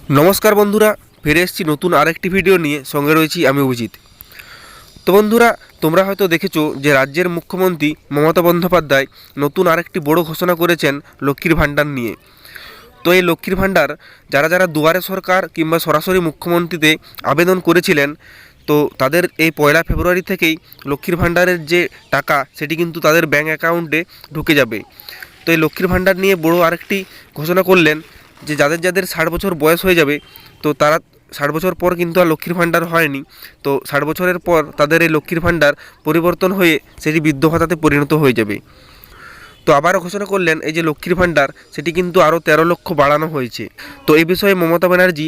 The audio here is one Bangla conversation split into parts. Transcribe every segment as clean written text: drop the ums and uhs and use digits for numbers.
নমস্কার বন্ধুরা, ফিরে এসেছি নতুন আরেকটি ভিডিও নিয়ে। সঙ্গে রয়েছি আমি অভিজিৎ। তো বন্ধুরা, তোমরা হয়তো দেখেছো যে রাজ্যের মুখ্যমন্ত্রী মমতা বন্দ্যোপাধ্যায় নতুন আরেকটি বড় ঘোষণা করেছেন লক্ষ্মীর ভাণ্ডার নিয়ে। তো এই লক্ষ্মীর ভাণ্ডার যারা যারা দুয়ারে সরকার কিংবা সরাসরি মুখ্যমন্ত্রীতে আবেদন করেছিলেন, তো তাদের এই 1 ফেব্রুয়ারি থেকেই লক্ষ্মীর ভাণ্ডারের যে টাকা সেটি কিন্তু তাদের ব্যাঙ্ক অ্যাকাউন্টে ঢুকে যাবে। তো এই লক্ষ্মীর ভাণ্ডার নিয়ে বড় আরেকটি ঘোষণা করলেন যে যাদের যাদের 60 বছর বয়স হয়ে যাবে, তো তারা 60 বছর পর কিন্তু আর লক্ষ্মীর ভাণ্ডার হয়নি, তো 60 বছরের পর তাদের এই লক্ষ্মীর ভাণ্ডার পরিবর্তন হয়ে সেটি বৃদ্ধ ভাতাতে পরিণত হয়ে যাবে। তো আবারও ঘোষণা করলেন এই যে লক্ষ্মীর ভাণ্ডার সেটি কিন্তু আরও 13 লক্ষ বাড়ানো হয়েছে। তো এই বিষয়ে মমতা ব্যানার্জি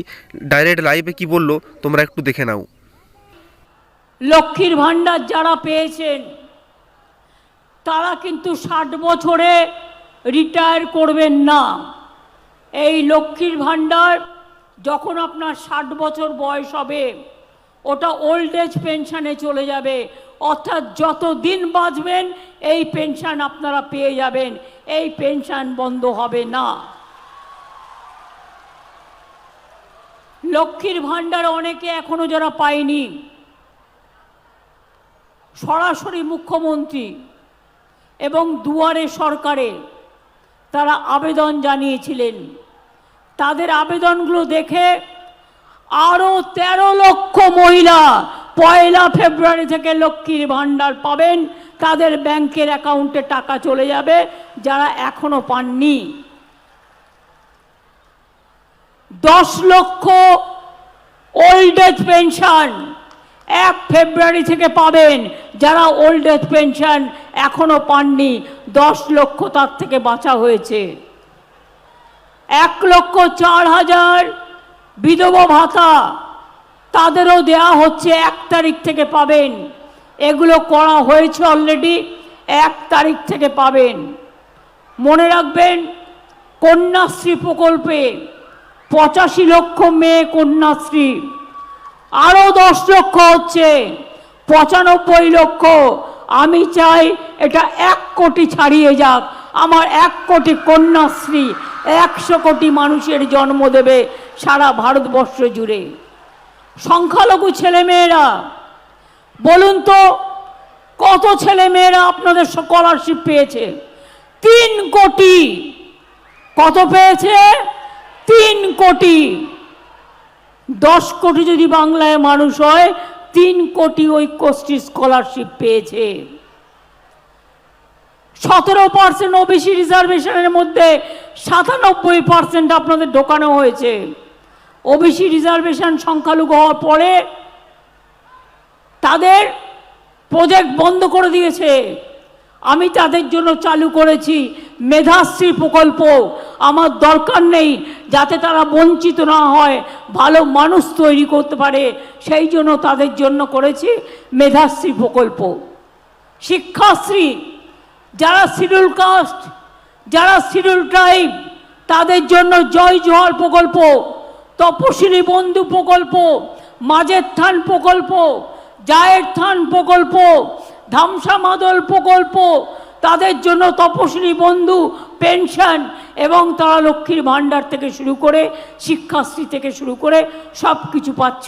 ডাইরেক্ট লাইভে কি বলল তোমরা একটু দেখে নাও। লক্ষ্মীর ভাণ্ডার যারা পেয়েছেন তারা কিন্তু 60 বছরে রিটায়ার করবেন না। এই লক্ষ্মীর ভাণ্ডার যখন আপনার 60 বছর বয়স হবে ওটা ওল্ড এজ পেনশনে চলে যাবে, অর্থাৎ যত দিন বাঁচবেন এই পেনশন আপনারা পেয়ে যাবেন, এই পেনশন বন্ধ হবে না। লক্ষ্মীর ভাণ্ডার অনেকে এখনো যারা পায়নি, সরাসরি মুখ্যমন্ত্রী এবং দুয়ারে সরকারে তারা আবেদন জানিয়েছিলেন। তাদের আবেদনগুলো দেখে আরও 13 লক্ষ মহিলা 1 ফেব্রুয়ারি থেকে লক্ষ্মীর ভাণ্ডার পাবেন, তাদের ব্যাংকের অ্যাকাউন্টে টাকা চলে যাবে যারা এখনো পাননি। 10 লক্ষ ওল্ড এজ পেনশন 1 ফেব্রুয়ারি থেকে পাবেন, যারা ওল্ড এজ পেনশন এখনো পাননি 10 লক্ষ তার থেকে বাঁচা হয়েছে। 1,04,000 বিধবা ভাতা তাদেরও দেয়া হচ্ছে, 1 তারিখ থেকে পাবেন। এগুলো করা হয়েছে অলরেডি, 1 তারিখ থেকে পাবেন। মনে রাখবেন, কন্যাশ্রী প্রকল্পে 85 লক্ষ মেয়ে কন্যাশ্রী, আরও 10 লক্ষ হচ্ছে, 95 লক্ষ। আমি চাই এটা 1 কোটি ছাড়িয়ে যাক। আমার 1 কোটি কন্যাশ্রী 100 কোটি মানুষের জন্ম দেবে সারা ভারতবর্ষ জুড়ে। সংখ্যালঘু ছেলেমেয়েরা, বলুন তো কত ছেলেমেয়েরা আপনাদের স্কলারশিপ পেয়েছে? 3 কোটি। কত পেয়েছে? 3 কোটি। 10 কোটি যদি বাংলায় মানুষ হয়, 3 কোটি ঐক্যশ্রী স্কলারশিপ পেয়েছে। 17% ওবিসি রিজার্ভেশনের মধ্যে 97% আপনাদের ঢোকানো হয়েছে। ওবিসি রিজার্ভেশন সংখ্যালঘু হওয়ার পরে তাদের প্রজেক্ট বন্ধ করে দিয়েছে। আমি তাদের জন্য চালু করেছি মেধাশ্রী প্রকল্প। আমার দরকার নেই, যাতে তারা বঞ্চিত না হয়, ভালো মানুষ তৈরি করতে পারে, সেই জন্য তাদের জন্য করেছি মেধাশ্রী প্রকল্প। শিক্ষাশ্রী, যারা শিডিউল কাস্ট, যারা শিডিউল ট্রাইব, তাদের জন্য জয় জোহার প্রকল্প, তপশিলি বন্ধু প্রকল্প, মাঝের থান প্রকল্প, জায়ের থান প্রকল্প, ধামসা মাদল প্রকল্প, তাদের জন্য তপশিলি বন্ধু পেনশন, এবং তারা লক্ষ্মীর ভাণ্ডার থেকে শুরু করে শিক্ষাশ্রী থেকে শুরু করে সব কিছু পাচ্ছে।